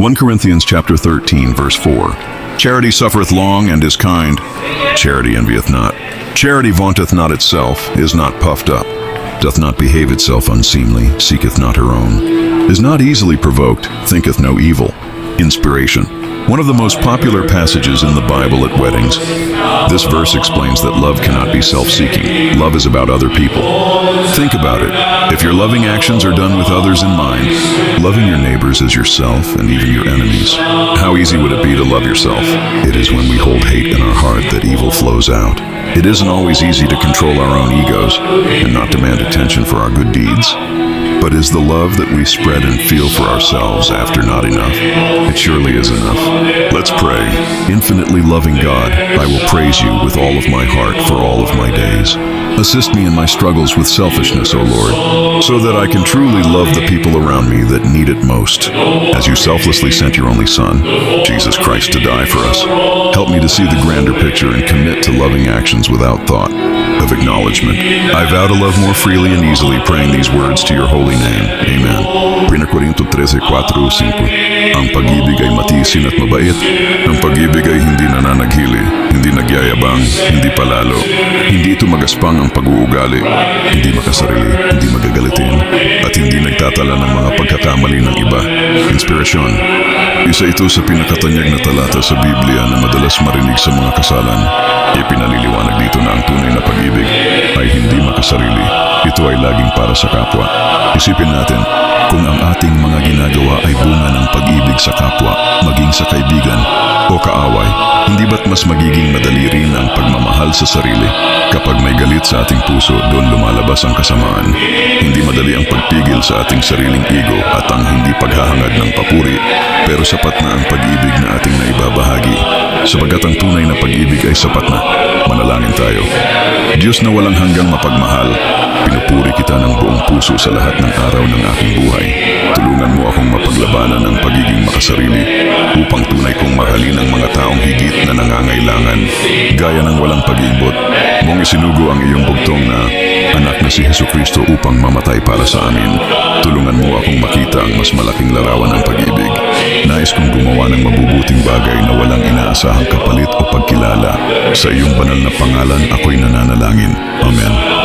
1 Corinthians chapter 13, verse 4. Charity suffereth long and is kind. Charity envieth not. Charity vaunteth not itself, is not puffed up, doth not behave itself unseemly, seeketh not her own, is not easily provoked, thinketh no evil. Inspiration. One of the most popular passages in the Bible at weddings. This verse explains that love cannot be self-seeking. Love is about other people. Think about it. If your loving actions are done with others in mind, loving your neighbors as yourself and even your enemies, how easy would it be to love yourself? It is when we hold hate in our heart that evil flows out. It isn't always easy to control our own egos and not demand attention for our good deeds. But is the love that we spread and feel for ourselves after not enough? It surely is enough. Let's pray. Infinitely loving God, I will praise you with all of my heart for all of my days. Assist me in my struggles with selfishness, O Lord, so that I can truly love the people around me that need it most. As you selflessly sent your only Son, Jesus Christ, to die for us, help me to see the grander picture and commit to loving actions without thought of acknowledgement. I vow to love more freely and easily, praying these words to your holy name. Amen. 1 Corinto 13:4-5. Ang pag-ibig ay matiisin at mabait. Ang pag-ibig ay hindi nananaghili, hindi nagyayabang, hindi palalo. Hindi ito magaspang ang pag-uugali, hindi makasarili, hindi magagalitin, at hindi nagtatala ng mga pagkakamali ng iba. Inspirasyon. Isa ito sa pinakatanyag na talata sa Biblia na madalas marinig sa mga kasalan. Ipinaliliwanag dito na ang tunay na pag-ibig ay hindi makasarili. Ito ay laging para sa kapwa. Isipin natin, kung ang ating mga ginagawa ay bunga ng pag-ibig sa kapwa, maging sa kaibigan o kaaway, hindi ba't mas magiging madali rin ang pagmamahal sa sarili? Kapag may galit sa ating puso, doon lumalabas ang kasamaan. Hindi madali ang pagpigil sa ating sariling ego at ang hindi paghahangad ng papuri, pero sapat na ang pag-ibig na ating naibabahagi. Sapagkat ang tunay na pag-ibig ay sapat na. Manalangin tayo. Diyos na walang hanggang mapagmahal, pinupuri kita ng buong puso sa lahat ng araw ng aking buhay. Tulungan mo akong mapaglabanan ang pagiging makasarili upang tunay kong mahalin ang mga taong higit na nangangailangan. Gaya ng walang pag-iibot, mong isinugo ang iyong bugtong na anak na si Jesucristo upang mamatay para sa amin. Tulungan mo akong makita ang mas malaking larawan ng pag-ibig. Nais kong gumawa ng mabubuting bagay na walang inaasahang kapalit o pagkilala. Sa iyong banal na pangalan ako'y nananalangin. Amen.